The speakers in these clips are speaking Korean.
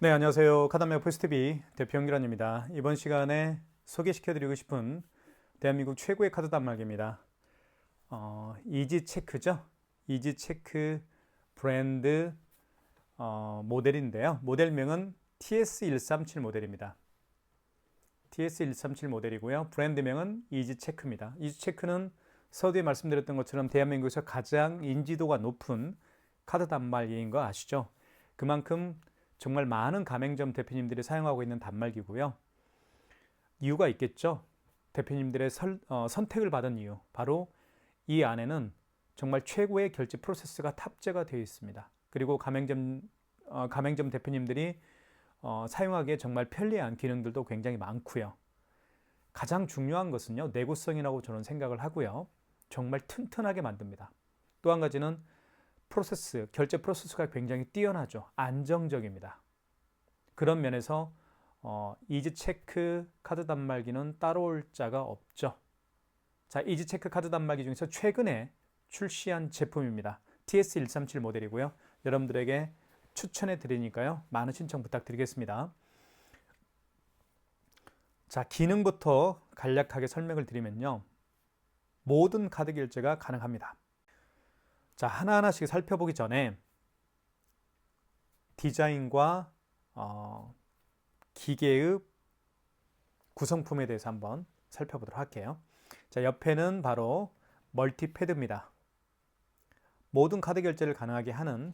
네, 안녕하세요. 카드메어 포스트비 대표 영기란입니다. 이번 시간에 소개시켜드리고 싶은 대한민국 최고의 카드 단말기입니다. 이지체크죠. 이지체크 브랜드 모델인데요. 모델명은 TS137 모델입니다. TS137 모델이고요. 브랜드명은 이지체크입니다. 이지체크는 서두에 말씀드렸던 것처럼 대한민국에서 가장 인지도가 높은 카드 단말기인 거 아시죠? 그만큼 정말 많은 가맹점 대표님들이 사용하고 있는 단말기고요. 이유가 있겠죠. 대표님들의 선택을 받은 이유, 바로 이 안에는 정말 최고의 결제 프로세스가 탑재가 되어 있습니다. 그리고 가맹점 대표님들이 사용하기에 정말 편리한 기능들도 굉장히 많고요. 가장 중요한 것은요, 내구성이라고 저는 생각을 하고요. 정말 튼튼하게 만듭니다. 또 한 가지는 결제 프로세스가 굉장히 뛰어나죠. 안정적입니다. 그런 면에서 이지체크 카드 단말기는 따라올 자가 없죠. 자, 이지체크 카드 단말기 중에서 최근에 출시한 제품입니다. TS137 모델이고요. 여러분들에게 추천해 드리니까요. 많은 신청 부탁드리겠습니다. 자, 기능부터 간략하게 설명을 드리면요. 모든 카드 결제가 가능합니다. 자, 하나하나씩 살펴보기 전에 디자인과 기계의 구성품에 대해서 한번 살펴보도록 할게요. 자, 옆에는 바로 멀티패드입니다. 모든 카드 결제를 가능하게 하는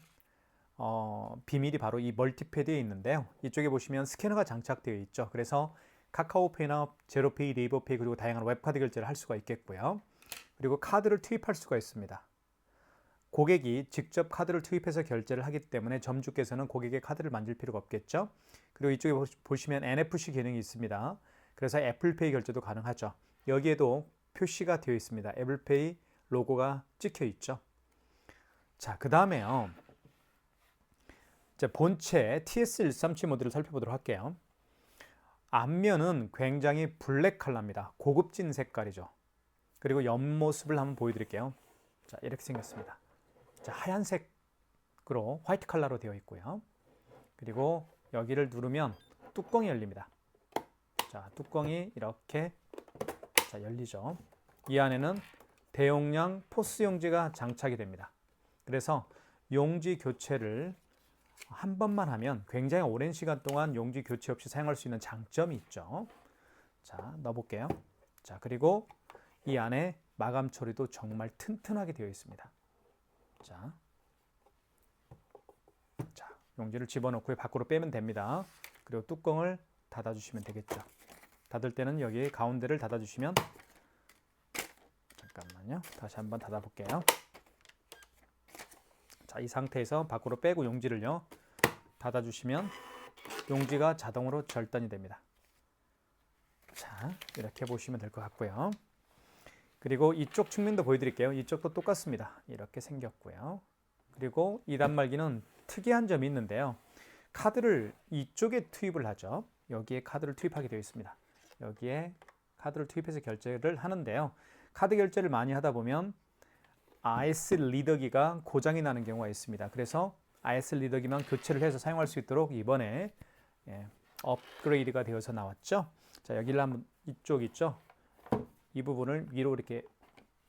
비밀이 바로 이 멀티패드에 있는데요. 이쪽에 보시면 스캐너가 장착되어 있죠. 그래서 카카오페이나 제로페이, 네이버페이 그리고 다양한 웹카드 결제를 할 수가 있겠고요. 그리고 카드를 투입할 수가 있습니다. 고객이 직접 카드를 투입해서 결제를 하기 때문에 점주께서는 고객의 카드를 만질 필요가 없겠죠. 그리고 이쪽에 보시면 NFC 기능이 있습니다. 그래서 애플페이 결제도 가능하죠. 여기에도 표시가 되어 있습니다. 애플페이 로고가 찍혀 있죠. 자, 그 다음에요. 본체 TS137 모델을 살펴보도록 할게요. 앞면은 굉장히 블랙 컬러입니다. 고급진 색깔이죠. 그리고 옆모습을 한번 보여드릴게요. 자, 이렇게 생겼습니다. 자, 하얀색으로 화이트 컬러로 되어 있고요. 그리고 여기를 누르면 뚜껑이 열립니다. 자, 뚜껑이 이렇게 열리죠. 이 안에는 대용량 포스 용지가 장착이 됩니다. 그래서 용지 교체를 한 번만 하면 굉장히 오랜 시간 동안 용지 교체 없이 사용할 수 있는 장점이 있죠. 자, 넣어볼게요. 자, 그리고 이 안에 마감 처리도 정말 튼튼하게 되어 있습니다. 자, 용지를 집어넣고 밖으로 빼면 됩니다. 그리고 뚜껑을 닫아주시면 되겠죠. 닫을 때는 여기 가운데를 닫아주시면, 잠깐만요. 다시 한번 닫아볼게요. 자, 이 상태에서 밖으로 빼고 용지를요, 닫아주시면 용지가 자동으로 절단이 됩니다. 자, 이렇게 보시면 될 것 같고요. 그리고 이쪽 측면도 보여드릴게요. 이쪽도 똑같습니다. 이렇게 생겼고요. 그리고 이 단말기는 특이한 점이 있는데요. 카드를 이쪽에 투입을 하죠. 여기에 카드를 투입하게 되어 있습니다. 여기에 카드를 투입해서 결제를 하는데요. 카드 결제를 많이 하다 보면 RS 리더기가 고장이 나는 경우가 있습니다. 그래서 RS 리더기만 교체를 해서 사용할 수 있도록 이번에 업그레이드가 되어서 나왔죠. 자, 여기를 한번, 이쪽 있죠. 이 부분을 위로 이렇게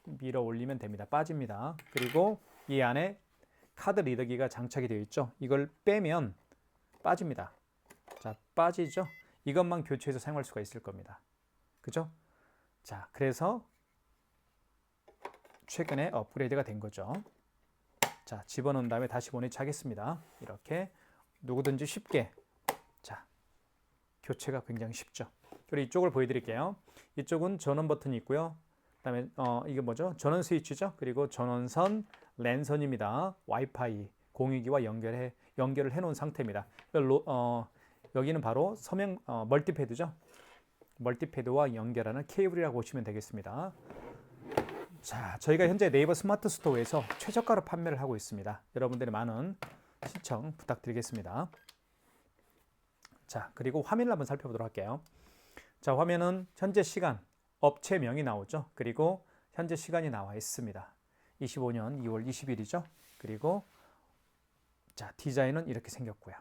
밀어 올리면 됩니다. 빠집니다. 그리고 이 안에 카드 리더기가 장착이 되어 있죠. 이걸 빼면 빠집니다. 자, 빠지죠. 이것만 교체해서 사용할 수가 있을 겁니다. 그죠? 자, 그래서 최근에 업그레이드가 된 거죠. 자, 집어넣은 다음에 다시 보내차겠습니다. 이렇게 누구든지 쉽게, 자, 교체가 굉장히 쉽죠. 그리고 이쪽을 보여드릴게요. 이쪽은 전원 버튼이 있고요. 그다음에 이게 뭐죠? 전원 스위치죠. 그리고 전원선, 랜선입니다. 와이파이 공유기와 연결을 해놓은 상태입니다. 여기는 바로 멀티패드죠. 멀티패드와 연결하는 케이블이라고 보시면 되겠습니다. 자, 저희가 현재 네이버 스마트 스토어에서 최저가로 판매를 하고 있습니다. 여러분들의 많은 시청 부탁드리겠습니다. 자, 그리고 화면을 한번 살펴보도록 할게요. 자, 화면은 현재 시간, 업체명이 나오죠. 그리고 현재 시간이 나와 있습니다. 25년 2월 20일이죠. 그리고 자, 디자인은 이렇게 생겼고요.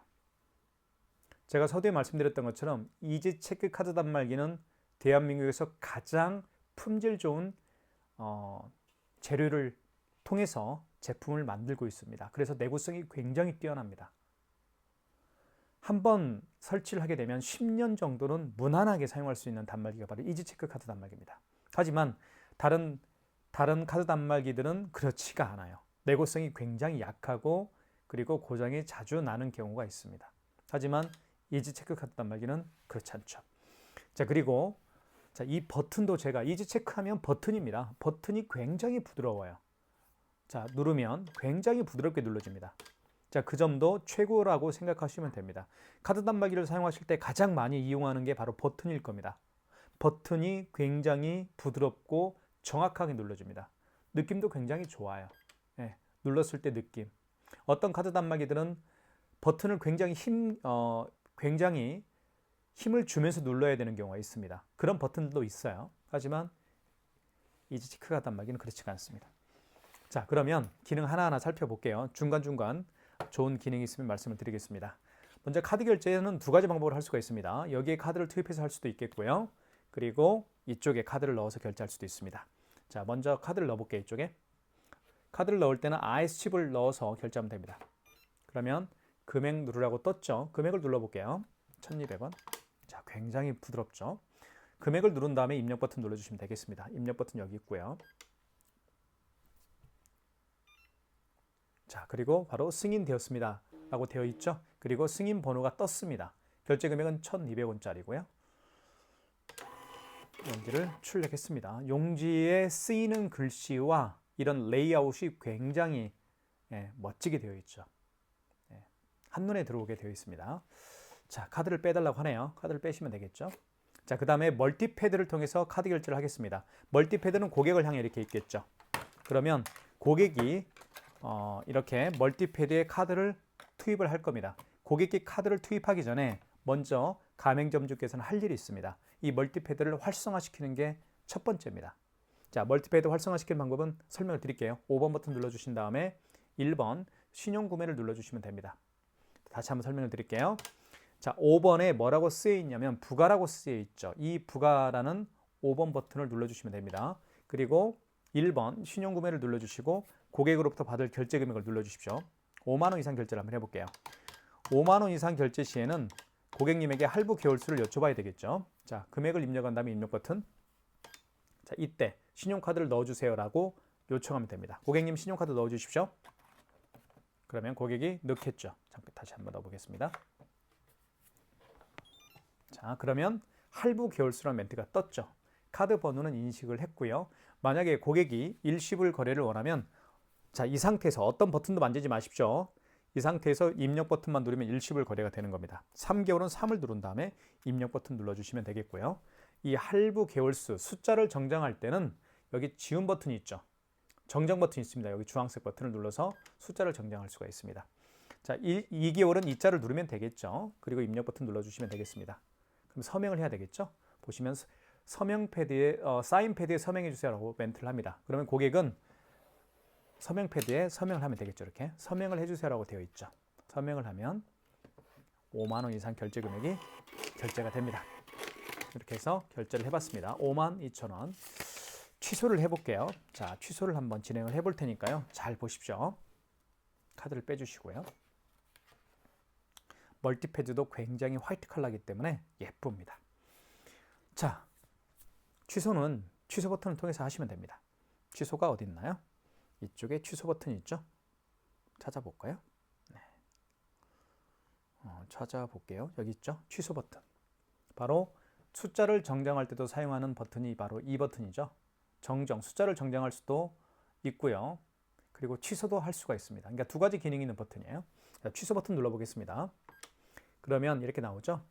제가 서두에 말씀드렸던 것처럼 이지 체크 카드 단말기는 대한민국에서 가장 품질 좋은 재료를 통해서 제품을 만들고 있습니다. 그래서 내구성이 굉장히 뛰어납니다. 한번 설치를 하게 되면 10년 정도는 무난하게 사용할 수 있는 단말기가 바로 이지체크 카드 단말기입니다. 하지만 다른 카드 단말기들은 그렇지가 않아요. 내구성이 굉장히 약하고 그리고 고장이 자주 나는 경우가 있습니다. 하지만 이지체크 카드 단말기는 그렇지 않죠. 자, 그리고 이 버튼도 제가 이지체크하면 버튼입니다. 버튼이 굉장히 부드러워요. 자, 누르면 굉장히 부드럽게 눌러집니다. 자, 그 점도 최고라고 생각하시면 됩니다. 카드 단말기를 사용하실 때 가장 많이 이용하는 게 바로 버튼일 겁니다. 버튼이 굉장히 부드럽고 정확하게 눌러줍니다. 느낌도 굉장히 좋아요. 네, 눌렀을 때 느낌. 어떤 카드 단말기들은 버튼을 굉장히 힘을 주면서 눌러야 되는 경우가 있습니다. 그런 버튼도 있어요. 하지만 이지체크 카드 단말기는 그렇지가 않습니다. 자, 그러면 기능 하나하나 살펴볼게요. 중간중간 좋은 기능이 있으면 말씀을 드리겠습니다. 먼저 카드 결제는 두 가지 방법으로 할 수가 있습니다. 여기에 카드를 투입해서 할 수도 있겠고요. 그리고 이쪽에 카드를 넣어서 결제할 수도 있습니다. 자, 먼저 카드를 넣어볼게요. 이쪽에. 카드를 넣을 때는 IS칩을 넣어서 결제하면 됩니다. 그러면 금액 누르라고 떴죠. 금액을 눌러볼게요. 1,200원. 자, 굉장히 부드럽죠. 금액을 누른 다음에 입력 버튼 눌러주시면 되겠습니다. 입력 버튼 여기 있고요. 자, 그리고 바로 승인되었습니다 라고 되어 있죠. 그리고 승인 번호가 떴습니다. 결제 금액은 1,200원짜리고요. 용지를 출력했습니다. 용지에 쓰이는 글씨와 이런 레이아웃이 굉장히 멋지게 되어 있죠. 한눈에 들어오게 되어 있습니다. 자, 카드를 빼달라고 하네요. 카드를 빼시면 되겠죠. 자, 그 다음에 멀티패드를 통해서 카드 결제를 하겠습니다. 멀티패드는 고객을 향해 이렇게 있겠죠. 그러면 고객이 이렇게 멀티패드에 카드를 투입을 할 겁니다. 고객이 카드를 투입하기 전에 먼저 가맹점주께서는 할 일이 있습니다. 이 멀티패드를 활성화시키는 게 첫 번째입니다. 자, 멀티패드 활성화시키는 방법은 설명을 드릴게요. 5번 버튼 눌러주신 다음에 1번 신용구매를 눌러주시면 됩니다. 다시 한번 설명을 드릴게요. 자, 5번에 뭐라고 쓰여 있냐면 부가라고 쓰여 있죠. 이 부가라는 5번 버튼을 눌러주시면 됩니다. 그리고 1번 신용구매를 눌러주시고 고객으로부터 받을 결제 금액을 눌러주십시오. 5만 원 이상 결제를 한번 해볼게요. 5만 원 이상 결제 시에는 고객님에게 할부 개월수를 여쭤봐야 되겠죠. 자, 금액을 입력한 다음에 입력 버튼. 자, 이때 신용카드를 넣어주세요라고 요청하면 됩니다. 고객님 신용카드 넣어주십시오. 그러면 고객이 넣겠죠. 잠깐 다시 한번 넣어보겠습니다. 자, 그러면 할부 개월수라는 멘트가 떴죠. 카드 번호는 인식을 했고요. 만약에 고객이 일시불 거래를 원하면 자, 이 상태에서 어떤 버튼도 만지지 마십시오. 이 상태에서 입력 버튼만 누르면 일시불 거래가 되는 겁니다. 3개월은 3을 누른 다음에 입력 버튼 눌러주시면 되겠고요. 이 할부 개월수 숫자를 정정할 때는 여기 지운 버튼이 있죠. 정정 버튼이 있습니다. 여기 주황색 버튼을 눌러서 숫자를 정정할 수가 있습니다. 자, 2개월은 2자를 누르면 되겠죠. 그리고 입력 버튼 눌러주시면 되겠습니다. 그럼 서명을 해야 되겠죠. 보시면 서명 패드에 사인 패드에 서명해 주세요라고 멘트를 합니다. 그러면 고객은 서명 패드에 서명을 하면 되겠죠. 이렇게 서명을 해주세요라고 되어 있죠. 서명을 하면 5만 원 이상 결제 금액이 결제가 됩니다. 이렇게 해서 결제를 해봤습니다. 52,000원. 취소를 해볼게요. 자, 취소를 한번 진행을 해볼 테니까요. 잘 보십시오. 카드를 빼주시고요. 멀티패드도 굉장히 화이트 컬러이기 때문에 예쁩니다. 자, 취소는 취소 버튼을 통해서 하시면 됩니다. 취소가 어디 있나요? 이쪽에 취소 버튼이 있죠? 찾아볼까요? 네. 찾아볼게요. 여기 있죠? 취소 버튼. 바로 숫자를 정정할 때도 사용하는 버튼이 바로 이 버튼이죠. 정정, 숫자를 정정할 수도 있고요. 그리고 취소도 할 수가 있습니다. 그러니까 두 가지 기능이 있는 버튼이에요. 자, 취소 버튼 눌러보겠습니다. 그러면 이렇게 나오죠.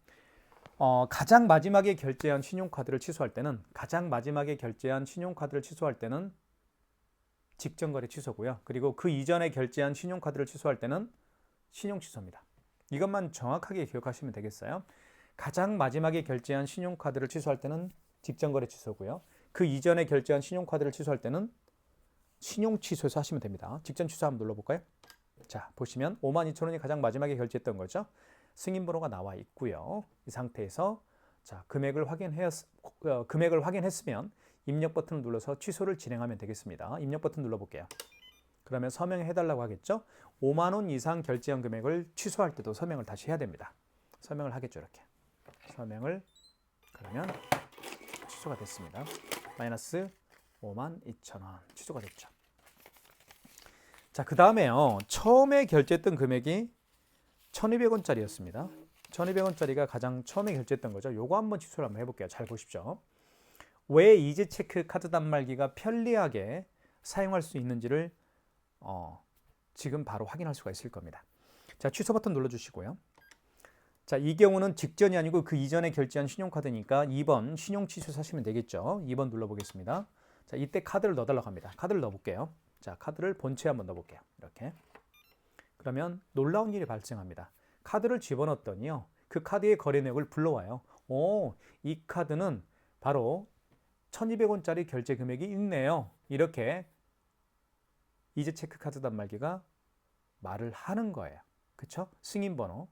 가장 마지막에 결제한 신용카드를 취소할 때는 직전거래 취소고요. 그리고 그 이전에 결제한 신용카드를 취소할 때는 신용 취소입니다. 이것만 정확하게 기억하시면 되겠어요. 가장 마지막에 결제한 신용카드를 취소할 때는 직전거래 취소고요. 그 이전에 결제한 신용카드를 취소할 때는 신용 취소해서 하시면 됩니다. 직전 취소 한번 눌러볼까요? 자, 보시면 52,000원이 가장 마지막에 결제했던 거죠. 승인번호가 나와 있고요. 이 상태에서 자, 금액을 확인했으면 입력 버튼을 눌러서 취소를 진행하면 되겠습니다. 입력 버튼 눌러볼게요. 그러면 서명해달라고 하겠죠. 5만 원 이상 결제한 금액을 취소할 때도 서명을 다시 해야 됩니다. 서명을 하겠죠. 이렇게 서명을 그러면 취소가 됐습니다. 마이너스 52,000원 취소가 됐죠. 자, 그 다음에요. 처음에 결제했던 금액이 1,200원짜리였습니다. 1,200원짜리가 가장 처음에 결제했던 거죠. 요거 한번 취소를 한번 해볼게요. 잘 보십시오. 왜 이지체크 카드 단말기가 편리하게 사용할 수 있는지를 지금 바로 확인할 수가 있을 겁니다. 자, 취소 버튼 눌러주시고요. 자, 이 경우는 직전이 아니고 그 이전에 결제한 신용카드니까 2번 신용 취소하시면 되겠죠. 2번 눌러보겠습니다. 자, 이때 카드를 넣어달라고 합니다. 카드를 넣어볼게요. 자, 카드를 본체에 한번 넣어볼게요. 이렇게. 그러면 놀라운 일이 발생합니다. 카드를 집어넣었더니요. 그 카드의 거래 내역을 불러와요. 이 카드는 바로 1,200원짜리 결제 금액이 있네요. 이렇게 이지체크 카드 단말기가 말을 하는 거예요. 그쵸? 승인번호,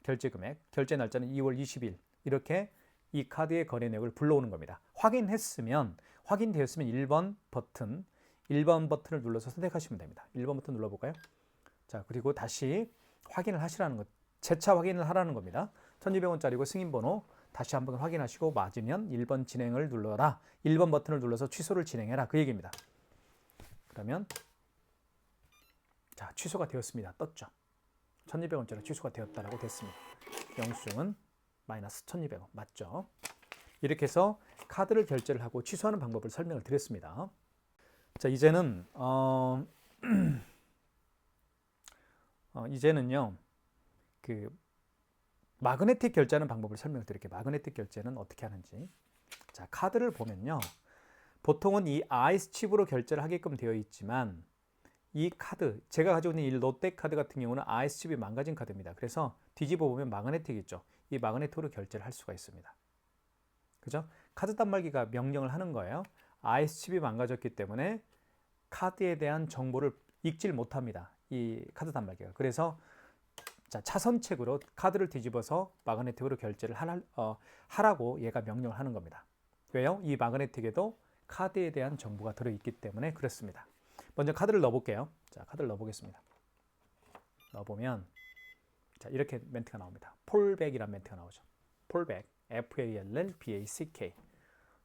결제 금액, 결제 날짜는 2월 20일 이렇게 이 카드의 거래 내역을 불러오는 겁니다. 확인되었으면 1번 버튼을 눌러서 선택하시면 됩니다. 1번 버튼 눌러볼까요? 자, 그리고 다시 확인을 하시라는 것, 재차 확인을 하라는 겁니다. 1,200원짜리고 승인번호 다시 한번 확인하시고 맞으면 1번 진행을 눌러라. 1번 버튼을 눌러서 취소를 진행해라. 그 얘기입니다. 그러면 자, 취소가 되었습니다. 떴죠. 1,200원짜리 취소가 되었다라고 됐습니다. 영수증은 마이너스 1,200원 맞죠? 이렇게 해서 카드를 결제를 하고 취소하는 방법을 설명을 드렸습니다. 자, 이제는요. 그 마그네틱 결제하는 방법을 설명을 드릴게요. 마그네틱 결제는 어떻게 하는지. 자, 카드를 보면요. 보통은 이 아이스 칩으로 결제를 하게끔 되어 있지만 이 카드, 제가 가지고 있는 이 롯데카드 같은 경우는 아이스 칩이 망가진 카드입니다. 그래서 뒤집어 보면 마그네틱 있죠. 이 마그네틱으로 결제를 할 수가 있습니다. 그죠? 카드 단말기가 명령을 하는 거예요. 아이스 칩이 망가졌기 때문에 카드에 대한 정보를 읽질 못합니다. 이 카드 단말기가. 그래서 자, 차선책으로 카드를 뒤집어서 마그네틱으로 결제를 하라고 얘가 명령을 하는 겁니다. 왜요? 이 마그네틱에도 카드에 대한 정보가 들어있기 때문에 그렇습니다. 먼저 카드를 넣어볼게요. 자, 카드를 넣어보겠습니다. 넣어보면 자, 이렇게 멘트가 나옵니다. 폴백이라는 멘트가 나오죠. 폴백, F-A-L-L-B-A-C-K.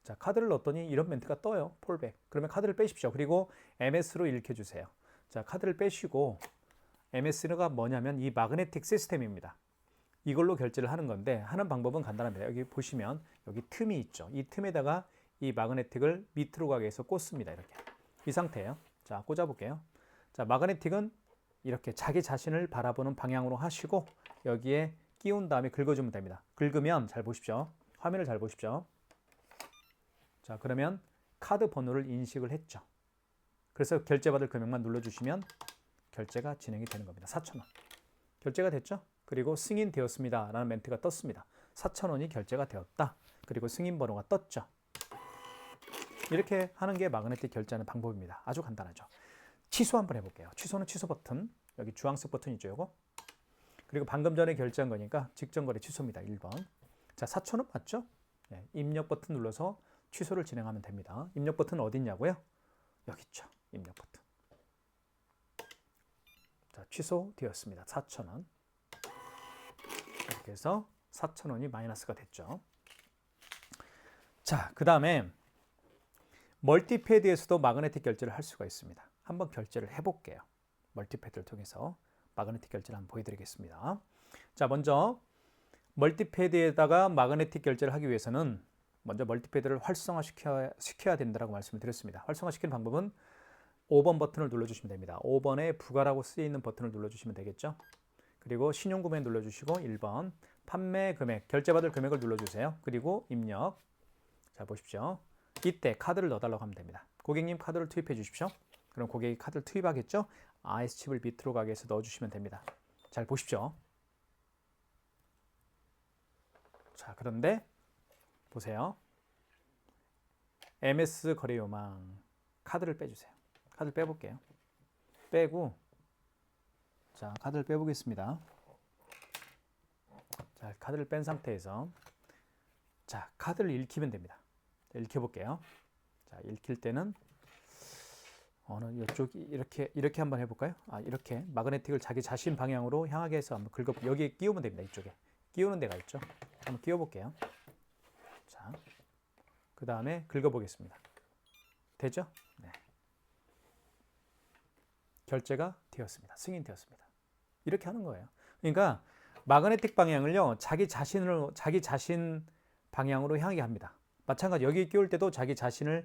자, 카드를 넣었더니 이런 멘트가 떠요. 폴백. 그러면 카드를 빼십시오. 그리고 MS로 읽혀주세요. 자, 카드를 빼시고 MS가 뭐냐면 이 마그네틱 시스템입니다. 이걸로 결제를 하는 건데 하는 방법은 간단합니다. 여기 보시면 여기 틈이 있죠. 이 틈에다가 이 마그네틱을 밑으로 가게 해서 꽂습니다. 이렇게. 이 상태예요. 자, 꽂아볼게요. 자, 마그네틱은 이렇게 자기 자신을 바라보는 방향으로 하시고 여기에 끼운 다음에 긁어주면 됩니다. 긁으면 잘 보십시오. 화면을 잘 보십시오. 자, 그러면 카드 번호를 인식을 했죠. 그래서 결제받을 금액만 눌러주시면 결제가 진행이 되는 겁니다. 4,000원. 결제가 됐죠? 그리고 승인되었습니다. 라는 멘트가 떴습니다. 4,000원이 결제가 되었다. 그리고 승인 번호가 떴죠. 이렇게 하는 게 마그네틱 결제하는 방법입니다. 아주 간단하죠. 취소 한번 해볼게요. 취소는 취소 버튼. 여기 주황색 버튼 있죠, 요거. 그리고 방금 전에 결제한 거니까 직전거래 취소입니다. 1번. 자, 4,000원 맞죠? 네, 입력 버튼 눌러서 취소를 진행하면 됩니다. 입력 버튼 어디 있냐고요? 여기 있죠. 입력 버튼. 자, 취소되었습니다. 4,000원. 이렇게 해서 4,000원이 마이너스가 됐죠. 자, 그 다음에 멀티패드에서도 마그네틱 결제를 할 수가 있습니다. 한번 결제를 해볼게요. 멀티패드를 통해서 마그네틱 결제를 한번 보여드리겠습니다. 자, 먼저 멀티패드에다가 마그네틱 결제를 하기 위해서는 먼저 멀티패드를 활성화시켜야 된다고 말씀을 드렸습니다. 활성화시키는 방법은 5번 버튼을 눌러주시면 됩니다. 5번에 부가라고 쓰여있는 버튼을 눌러주시면 되겠죠. 그리고 신용구매 눌러주시고 1번 판매 금액, 결제받을 금액을 눌러주세요. 그리고 입력. 자, 보십시오. 이때 카드를 넣어달라고 하면 됩니다. 고객님 카드를 투입해 주십시오. 그럼 고객이 카드를 투입하겠죠. 아이스 칩을 밑으로 가게 해서 넣어주시면 됩니다. 잘 보십시오. 자, 그런데 보세요. MS 거래요망 카드를 빼주세요. 카드를 빼볼게요. 빼고 자, 카드를 빼보겠습니다. 자, 카드를 뺀 상태에서 자, 카드를 읽히면 됩니다. 자, 읽혀볼게요. 자, 읽힐 때는 어느 이쪽이 이렇게 한번 해볼까요? 이렇게 마그네틱을 자기 자신 방향으로 향하게 해서 한번 여기에 끼우면 됩니다. 이쪽에 끼우는 데가 있죠. 한번 끼워볼게요. 자, 그 다음에 긁어보겠습니다. 되죠? 네. 결제가 되었습니다. 승인되었습니다. 이렇게 하는 거예요. 그러니까 마그네틱 방향을요, 자기 자신 방향으로 향하게 합니다. 마찬가지 여기 끼울 때도 자기 자신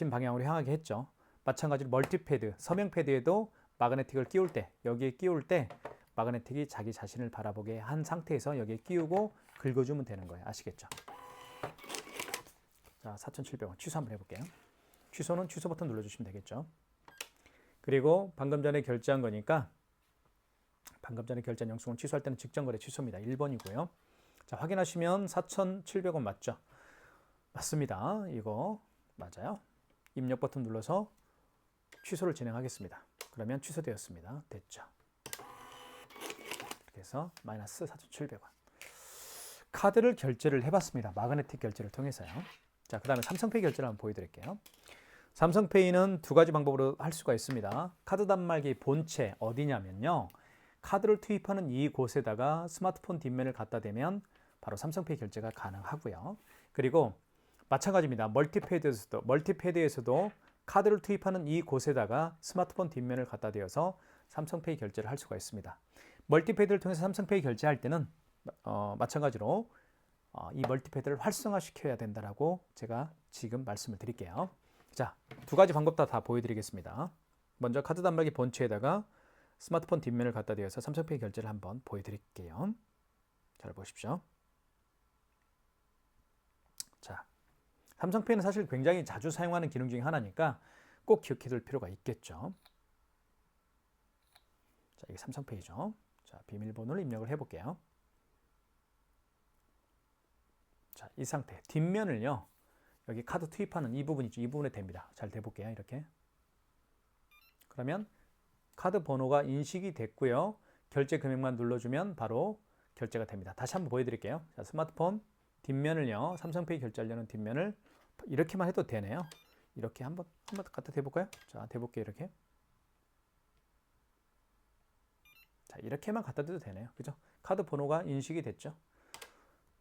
방향으로 향하게 했죠. 마찬가지로 멀티패드, 서명 패드에도 마그네틱을 끼울 때, 여기에 끼울 때 마그네틱이 자기 자신을 바라보게 한 상태에서 여기에 끼우고 긁어주면 되는 거예요. 아시겠죠? 자, 4,700원 취소 한번 해볼게요. 취소는 취소 버튼 눌러주시면 되겠죠. 그리고 방금 전에 결제한 거니까 방금 전에 결제한 영수증을 취소할 때는 직전거래 취소입니다. 1번이고요. 자, 확인하시면 4,700원 맞죠? 맞습니다. 이거 맞아요. 입력 버튼 눌러서 취소를 진행하겠습니다. 그러면 취소되었습니다. 됐죠? 이렇게 해서 마이너스 4,700원. 카드를 결제를 해봤습니다. 마그네틱 결제를 통해서요. 자, 그 다음에 삼성페이 결제를 한번 보여드릴게요. 삼성페이는 두 가지 방법으로 할 수가 있습니다. 카드 단말기 본체 어디냐면요. 카드를 투입하는 이곳에다가 스마트폰 뒷면을 갖다 대면 바로 삼성페이 결제가 가능하고요. 그리고 마찬가지입니다. 멀티패드에서도 카드를 투입하는 이곳에다가 스마트폰 뒷면을 갖다 대어서 삼성페이 결제를 할 수가 있습니다. 멀티패드를 통해서 삼성페이 결제할 때는 마찬가지로 이 멀티패드를 활성화시켜야 된다라고 제가 지금 말씀을 드릴게요. 자, 두 가지 방법 다 보여드리겠습니다. 먼저 카드 단말기 본체에다가 스마트폰 뒷면을 갖다 대어서 삼성페이 결제를 한번 보여드릴게요. 잘 보십시오. 자, 삼성페이는 사실 굉장히 자주 사용하는 기능 중에 하나니까 꼭 기억해둘 필요가 있겠죠. 자, 이게 삼성페이죠. 자, 비밀번호를 입력을 해볼게요. 자, 이 상태 뒷면을요. 여기 카드 투입하는 이 부분 있죠. 이 부분에 됩니다. 잘 대볼게요. 이렇게. 그러면 카드 번호가 인식이 됐고요. 결제 금액만 눌러주면 바로 결제가 됩니다. 다시 한번 보여드릴게요. 자, 스마트폰 뒷면을요. 삼성페이 결제하려는 뒷면을 이렇게만 해도 되네요. 이렇게 한번 갖다 대볼까요? 자, 대볼게요. 이렇게. 자, 이렇게만 갖다 대도 되네요. 그죠? 카드 번호가 인식이 됐죠?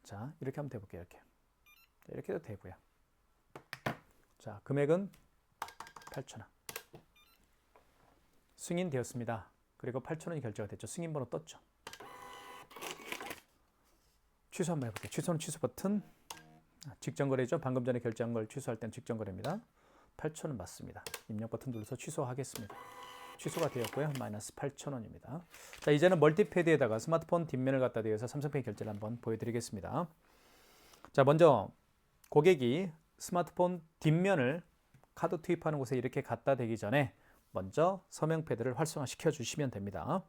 자, 이렇게 한번 대볼게요. 이렇게. 자, 이렇게 해도 되고요. 자, 금액은 8,000원. 승인되었습니다. 그리고 8,000원이 결제가 됐죠. 승인번호 떴죠. 취소 한번 해볼게요. 취소는 취소 버튼. 직전거래죠. 방금 전에 결제한 걸 취소할 때는 직전거래입니다. 8,000원 맞습니다. 입력 버튼 눌러서 취소하겠습니다. 취소가 되었고요. 마이너스 8,000원입니다. 자, 이제는 멀티패드에다가 스마트폰 뒷면을 갖다 대어서 삼성페이 결제를 한번 보여드리겠습니다. 자, 먼저 고객이 스마트폰 뒷면을 카드 투입하는 곳에 이렇게 갖다 대기 전에 먼저 서명 패드를 활성화시켜 주시면 됩니다.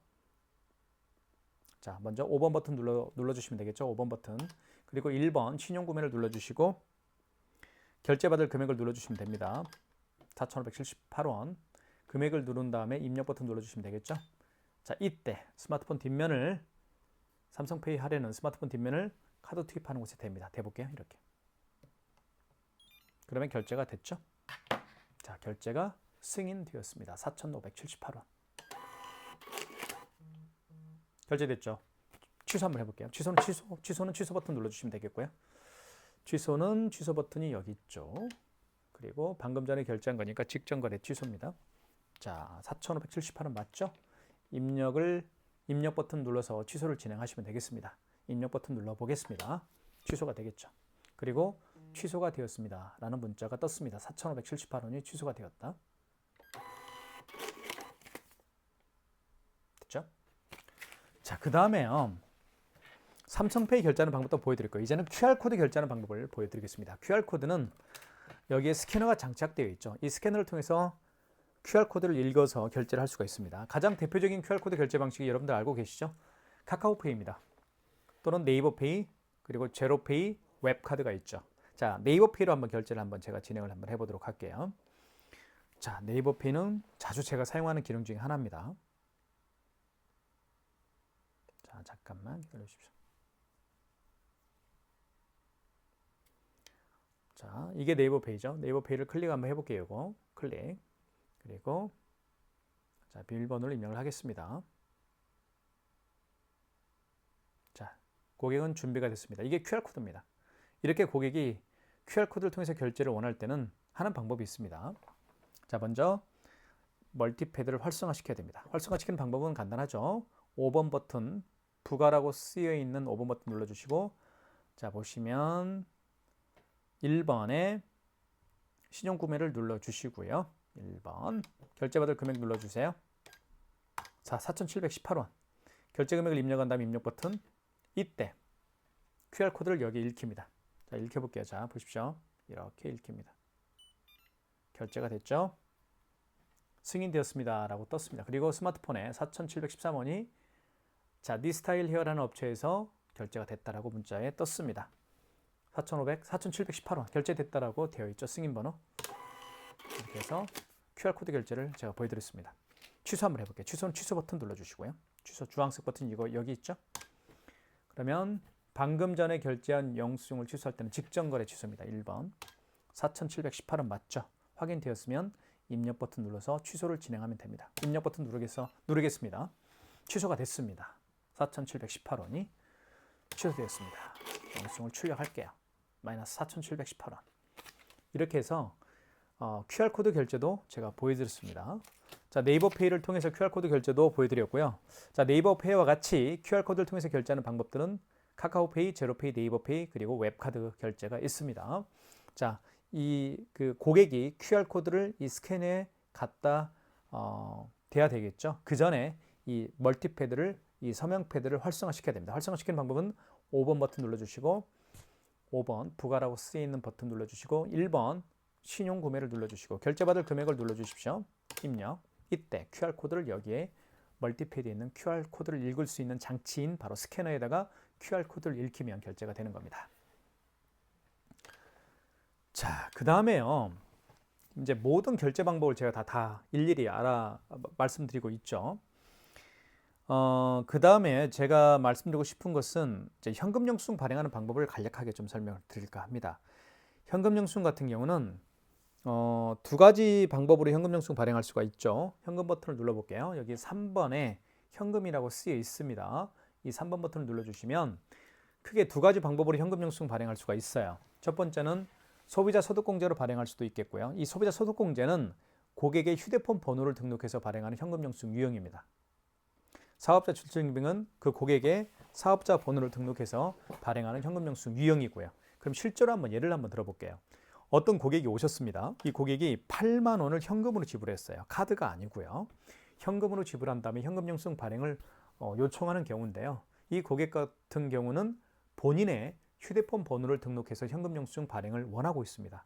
자, 먼저 5번 버튼 눌러주시면 되겠죠. 5번 버튼. 그리고 1번 신용구매를 눌러주시고 결제받을 금액을 눌러주시면 됩니다. 4,578원. 금액을 누른 다음에 입력 버튼 눌러주시면 되겠죠. 자, 이때 스마트폰 뒷면을 삼성페이 하려는 스마트폰 뒷면을 카드 투입하는 곳에 됩니다. 대볼게요. 이렇게. 그러면 결제가 됐죠. 자, 결제가 승인되었습니다. 4,578원. 결제됐죠. 취소 한번 해볼게요. 취소는 취소 버튼 눌러주시면 되겠고요. 취소는 취소 버튼이 여기 있죠. 그리고 방금 전에 결제한 거니까 직전 거래 취소입니다. 자, 4,578원 맞죠? 입력 버튼 눌러서 취소를 진행하시면 되겠습니다. 입력 버튼 눌러 보겠습니다. 취소가 되겠죠. 그리고 취소가 되었습니다. 라는 문자가 떴습니다. 4,578원이 취소가 되었다. 됐죠? 자, 그 다음에요. 삼성페이 결제하는 방법도 보여드릴 거예요. 이제는 QR코드 결제하는 방법을 보여드리겠습니다. QR코드는 여기에 스캐너가 장착되어 있죠. 이 스캐너를 통해서 QR코드를 읽어서 결제를 할 수가 있습니다. 가장 대표적인 QR코드 결제 방식이 여러분들 알고 계시죠? 카카오페이입니다. 또는 네이버페이, 그리고 제로페이, 웹카드가 있죠. 자, 네이버페이로 한번 결제를 제가 진행을 한번 해보도록 할게요. 자, 네이버페이는 자주 제가 사용하는 기능 중에 하나입니다. 자, 잠깐만 기다려 주십시오. 자, 이게 네이버 페이죠. 네이버 페이를 클릭 한번 해볼게요. 이거 클릭. 그리고 자, 비밀번호를 입력을 하겠습니다. 자, 고객은 준비가 됐습니다. 이게 QR코드입니다. 이렇게 고객이 QR코드를 통해서 결제를 원할 때는 하는 방법이 있습니다. 자, 먼저 멀티패드를 활성화시켜야 됩니다. 활성화시키는 방법은 간단하죠. 5번 버튼, 부가라고 쓰여 있는 5번 버튼 눌러주시고, 자, 보시면 1번에 신용구매를 눌러주시고요. 1번 결제받을 금액 눌러주세요. 자, 4,718원. 결제 금액을 입력한 다음 입력 버튼. 이때 QR코드를 여기 읽힙니다. 자, 읽혀볼게요. 자, 보십시오. 이렇게 읽힙니다. 결제가 됐죠? 승인되었습니다. 라고 떴습니다. 그리고 스마트폰에 4,713원이 자, 니스타일 헤어라는 업체에서 결제가 됐다라고 문자에 떴습니다. 4,718원 결제됐다라고 되어 있죠. 승인번호. 이렇게 해서 QR코드 결제를 제가 보여드렸습니다. 취소 한번 해볼게요. 취소는 취소 버튼 눌러주시고요. 취소 주황색 버튼 이거 여기 있죠. 그러면 방금 전에 결제한 영수증을 취소할 때는 직전거래 취소입니다. 1번 4,718원 맞죠? 확인되었으면 입력 버튼 눌러서 취소를 진행하면 됩니다. 입력 버튼 누르겠습니다. 취소가 됐습니다. 4,718원이 취소되었습니다. 영수증을 출력할게요. 마이너스 4,718원. 이렇게 해서 QR코드 결제도 제가 보여드렸습니다. 자, 네이버페이를 통해서 QR코드 결제도 보여드렸고요. 자, 네이버페이와 같이 QR코드를 통해서 결제하는 방법들은 카카오페이, 제로페이, 네이버페이 그리고 웹카드 결제가 있습니다. 자, 그 고객이 QR코드를 이 스캔에 갖다 대야 되겠죠. 그 전에 이 멀티패드를 이 서명 패드를 활성화시켜야 됩니다. 활성화시키는 방법은 5번 버튼 눌러주시고 5번 부가라고 쓰여있는 버튼 눌러주시고 1번 신용구매를 눌러주시고 결제받을 금액을 눌러주십시오. 입력. 이때 QR코드를 여기에 멀티패드에 있는 QR코드를 읽을 수 있는 장치인 바로 스캐너에다가 QR코드를 읽히면 결제가 되는 겁니다. 자, 그 다음에요. 이제 모든 결제 방법을 제가 다 일일이 말씀드리고 있죠. 그 다음에 제가 말씀드리고 싶은 것은 이제 현금 영수증 발행하는 방법을 간략하게 좀 설명을 드릴까 합니다. 현금 영수증 같은 경우는 두 가지 방법으로 현금 영수증 발행할 수가 있죠. 현금 버튼을 눌러볼게요. 여기 3번에 현금이라고 쓰여 있습니다. 이 3번 버튼을 눌러주시면 크게 두 가지 방법으로 현금 영수증 발행할 수가 있어요. 첫 번째는 소비자 소득공제로 발행할 수도 있겠고요. 이 소비자 소득공제는 고객의 휴대폰 번호를 등록해서 발행하는 현금 영수증 유형입니다. 사업자 출처증명은 그 고객의 사업자 번호를 등록해서 발행하는 현금 영수증 유형이고요. 그럼 실제로 한번 예를 한번 들어볼게요. 어떤 고객이 오셨습니다. 이 고객이 8만 원을 현금으로 지불했어요. 카드가 아니고요. 현금으로 지불한 다음에 현금 영수증 발행을 요청하는 경우인데요. 이 고객 같은 경우는 본인의 휴대폰 번호를 등록해서 현금 영수증 발행을 원하고 있습니다.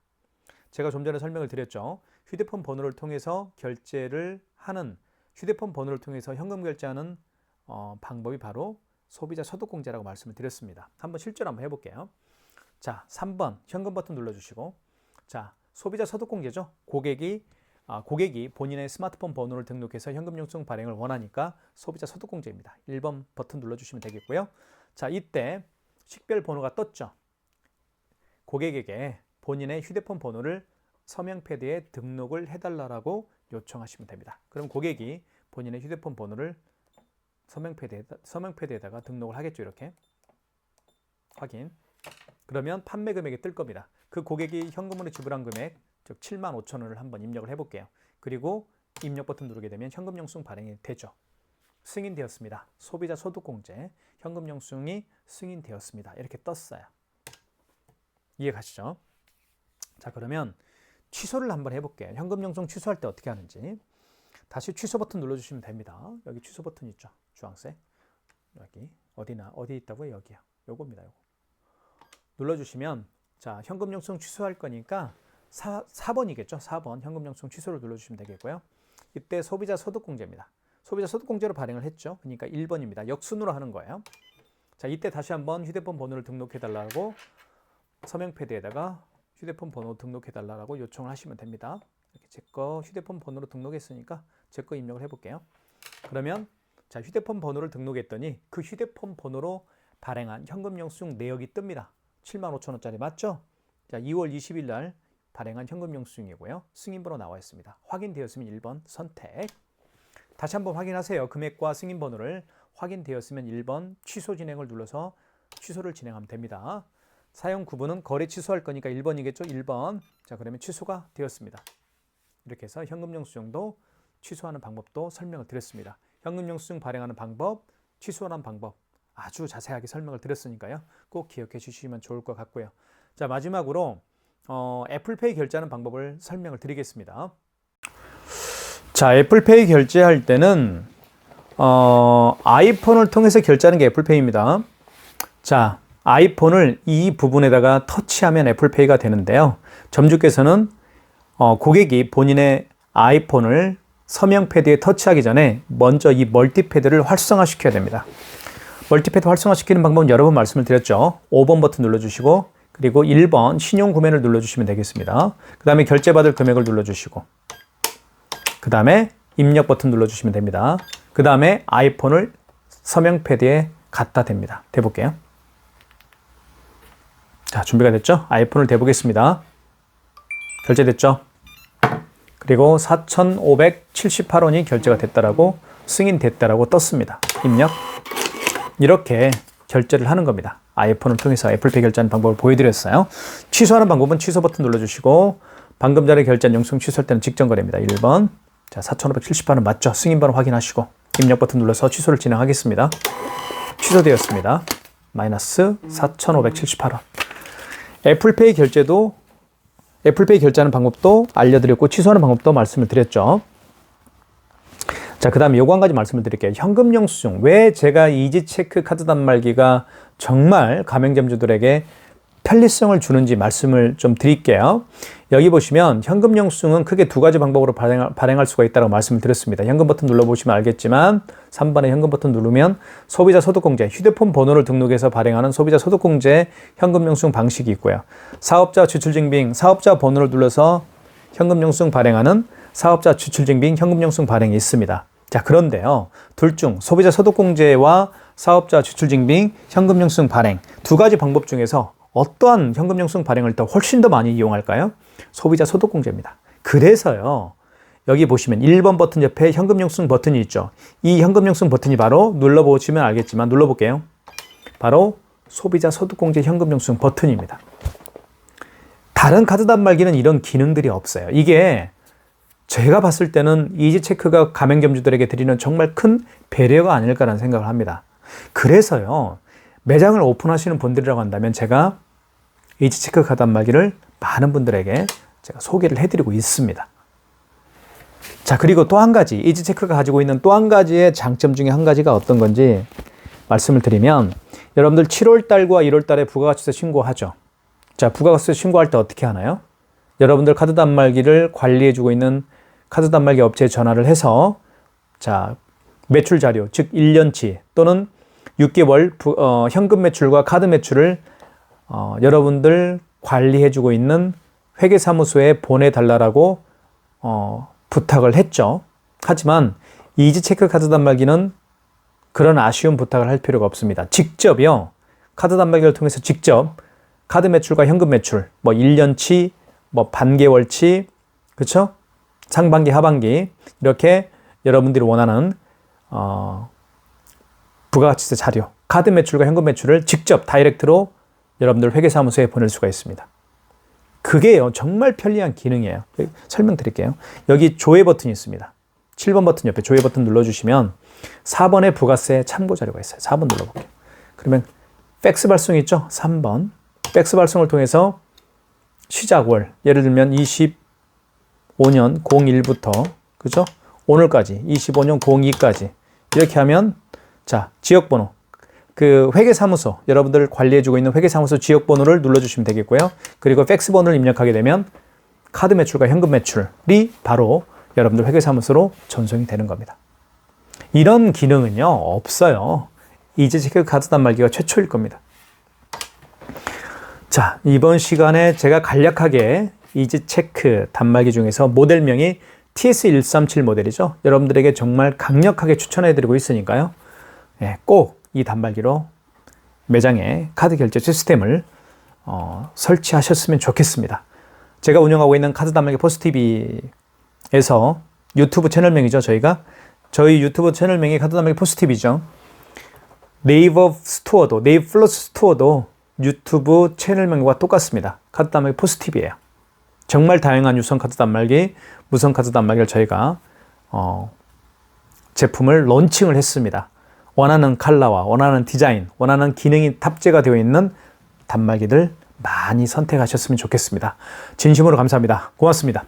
제가 좀 전에 설명을 드렸죠. 휴대폰 번호를 통해서 결제를 하는 휴대폰 번호를 통해서 현금 결제하는 방법이 바로 소비자 소득공제라고 말씀을 드렸습니다. 한번 실제로 한번 해볼게요. 자, 3번 현금 버튼 눌러주시고 자, 소비자 소득공제죠. 고객이 본인의 스마트폰 번호를 등록해서 현금 영수증 발행을 원하니까 소비자 소득공제입니다. 1번 버튼 눌러주시면 되겠고요. 자, 이때 식별 번호가 떴죠. 고객에게 본인의 휴대폰 번호를 서명 패드에 등록을 해달라고 요청하시면 됩니다. 그럼 고객이 본인의 휴대폰 번호를 서명 패드에다가 등록을 하겠죠. 이렇게 확인. 그러면 판매 금액이 뜰 겁니다. 그 고객이 현금으로 지불한 금액, 즉 75,000원을 한번 입력을 해볼게요. 그리고 입력 버튼 누르게 되면 현금 영수증 발행이 되죠. 승인되었습니다. 소비자 소득공제 현금 영수증이 승인되었습니다. 이렇게 떴어요. 이해 가시죠? 자, 그러면 취소를 한번 해볼게요. 현금 영수증 취소할 때 어떻게 하는지. 다시 취소 버튼 눌러주시면 됩니다. 여기 취소 버튼 있죠. 주황색. 여기 어디 있다고요? 여기요. 요겁니다. 요거. 눌러주시면 자, 현금 영수증 취소할 거니까 4번이겠죠. 4번 현금 영수증 취소를 눌러주시면 되겠고요. 이때 소비자 소득공제입니다. 소비자 소득공제로 발행을 했죠. 그러니까 1번입니다. 역순으로 하는 거예요. 자, 이때 다시 한번 휴대폰 번호를 등록해달라고 서명 패드에다가 휴대폰 번호 등록해달라고 요청을 하시면 됩니다. 이렇게 제 거 휴대폰 번호로 등록했으니까 제 거 입력을 해볼게요. 그러면 자, 휴대폰 번호를 등록했더니 그 휴대폰 번호로 발행한 현금 영수증 내역이 뜹니다. 75,000원짜리 맞죠? 자, 2월 20일 날 발행한 현금 영수증이고요. 승인번호 나와 있습니다. 확인되었으면 1번 선택. 다시 한번 확인하세요. 금액과 승인번호를 확인되었으면 1번 취소 진행을 눌러서 취소를 진행하면 됩니다. 사용 구분은 거래 취소할 거니까 1번이겠죠? 1번. 자, 그러면 취소가 되었습니다. 이렇게 해서 현금 영수증도 취소하는 방법도 설명을 드렸습니다. 현금 영수증 발행하는 방법, 취소하는 방법 아주 자세하게 설명을 드렸으니까요. 꼭 기억해 주시면 좋을 것 같고요. 자, 마지막으로 애플페이 결제하는 방법을 설명을 드리겠습니다. 자, 애플페이 결제할 때는 아이폰을 통해서 결제하는 게 애플페이입니다. 자, 아이폰을 이 부분에다가 터치하면 애플페이가 되는데요. 점주께서는 고객이 본인의 아이폰을 서명 패드에 터치하기 전에 먼저 이 멀티패드를 활성화시켜야 됩니다. 멀티패드 활성화시키는 방법은 여러 번 말씀을 드렸죠. 5번 버튼 눌러주시고 그리고 1번 신용 구매를 눌러주시면 되겠습니다. 그 다음에 결제받을 금액을 눌러주시고 그 다음에 입력 버튼 눌러주시면 됩니다. 그 다음에 아이폰을 서명 패드에 갖다 댑니다. 대볼게요. 자, 준비가 됐죠? 아이폰을 대보겠습니다. 결제됐죠? 그리고 4,578원이 결제가 됐다라고 승인됐다라고 떴습니다. 입력. 이렇게 결제를 하는 겁니다. 아이폰을 통해서 애플페이 결제하는 방법을 보여드렸어요. 취소하는 방법은 취소 버튼 눌러주시고 방금 전에 결제한 영수증 취소할 때는 직전 거래입니다. 1번. 자, 4,578원 맞죠? 승인번호 확인하시고 입력 버튼 눌러서 취소를 진행하겠습니다. 취소되었습니다. 마이너스 4,578원. 애플페이 결제하는 방법도 알려드렸고 취소하는 방법도 말씀을 드렸죠. 자, 그 다음에 요거 한 가지 말씀을 드릴게요. 현금 영수증. 왜 제가 이지체크 카드 단말기가 정말 가맹점주들에게 편리성을 주는지 말씀을 좀 드릴게요. 여기 보시면 현금 영수증은 크게 두 가지 방법으로 발행할 수가 있다고 말씀을 드렸습니다. 현금 버튼 눌러보시면 알겠지만 3번에 현금 버튼 누르면 소비자 소득공제, 휴대폰 번호를 등록해서 발행하는 소비자 소득공제 현금 영수증 방식이 있고요. 사업자 지출증빙, 사업자 번호를 눌러서 현금 영수증 발행하는 사업자 지출증빙 현금 영수증 발행이 있습니다. 자, 그런데요. 둘 중 소비자 소득공제와 사업자 지출증빙 현금 영수증 발행 두 가지 방법 중에서 어떠한 현금 영수증 발행을 더 훨씬 더 많이 이용할까요? 소비자 소득공제입니다. 그래서요. 여기 보시면 1번 버튼 옆에 현금 영수증 버튼이 있죠. 이 현금 영수증 버튼이 바로 눌러보시면 알겠지만 눌러볼게요. 바로 소비자 소득공제 현금 영수증 버튼입니다. 다른 카드 단말기는 이런 기능들이 없어요. 이게 제가 봤을 때는 이지체크가 가맹점주들에게 드리는 정말 큰 배려가 아닐까라는 생각을 합니다. 그래서요. 매장을 오픈하시는 분들이라고 한다면 제가 이지체크 카드 단말기를 많은 분들에게 제가 소개를 해드리고 있습니다. 자, 그리고 또 한 가지 이지체크가 가지고 있는 또 한 가지의 장점 중에 한 가지가 어떤 건지 말씀을 드리면 여러분들 7월 달과 1월 달에 부가가치세 신고하죠. 자, 부가가치세 신고할 때 어떻게 하나요? 여러분들 카드 단말기를 관리해주고 있는 카드 단말기 업체에 전화를 해서 자, 매출 자료, 즉 1년치 또는 6개월 현금 매출과 카드 매출을 여러분들 관리해주고 있는 회계사무소에 보내달라고 부탁을 했죠. 하지만 이지체크 카드 단말기는 그런 아쉬운 부탁을 할 필요가 없습니다. 직접요. 카드 단말기를 통해서 직접 카드 매출과 현금 매출, 뭐 1년치, 뭐 반개월치, 그렇죠? 상반기, 하반기 이렇게 여러분들이 원하는 부가가치세 자료, 카드 매출과 현금 매출을 직접 다이렉트로 여러분들 회계사무소에 보낼 수가 있습니다. 그게요, 정말 편리한 기능이에요. 설명드릴게요. 여기 조회 버튼이 있습니다. 7번 버튼 옆에 조회 버튼 눌러주시면 4번에 부가세 참고 자료가 있어요. 4번 눌러볼게요. 그러면 팩스 발송 있죠? 3번. 팩스 발송을 통해서 시작월, 예를 들면 25년 01부터, 그죠? 오늘까지, 25년 02까지. 이렇게 하면, 자, 지역번호. 그 회계사무소, 여러분들 관리해주고 있는 회계사무소 지역번호를 눌러주시면 되겠고요. 그리고 팩스 번호를 입력하게 되면 카드 매출과 현금 매출이 바로 여러분들 회계사무소로 전송이 되는 겁니다. 이런 기능은요, 없어요. 이지체크 카드 단말기가 최초일 겁니다. 자, 이번 시간에 제가 간략하게 이지체크 단말기 중에서 모델명이 TS137 모델이죠. 여러분들에게 정말 강력하게 추천해드리고 있으니까요. 꼭 이 단말기로 매장에 카드 결제 시스템을 설치하셨으면 좋겠습니다. 제가 운영하고 있는 카드 단말기 포스TV에서 유튜브 채널명이죠. 저희 유튜브 채널명이 카드 단말기 포스TV죠. 네이버 스토어도, 네이버 플러스 스토어도 유튜브 채널명과 똑같습니다. 카드 단말기 포스TV예요. 정말 다양한 유선 카드 단말기, 무선 카드 단말기를 저희가 제품을 론칭을 했습니다. 원하는 컬러와 원하는 디자인, 원하는 기능이 탑재가 되어 있는 단말기들 많이 선택하셨으면 좋겠습니다. 진심으로 감사합니다. 고맙습니다.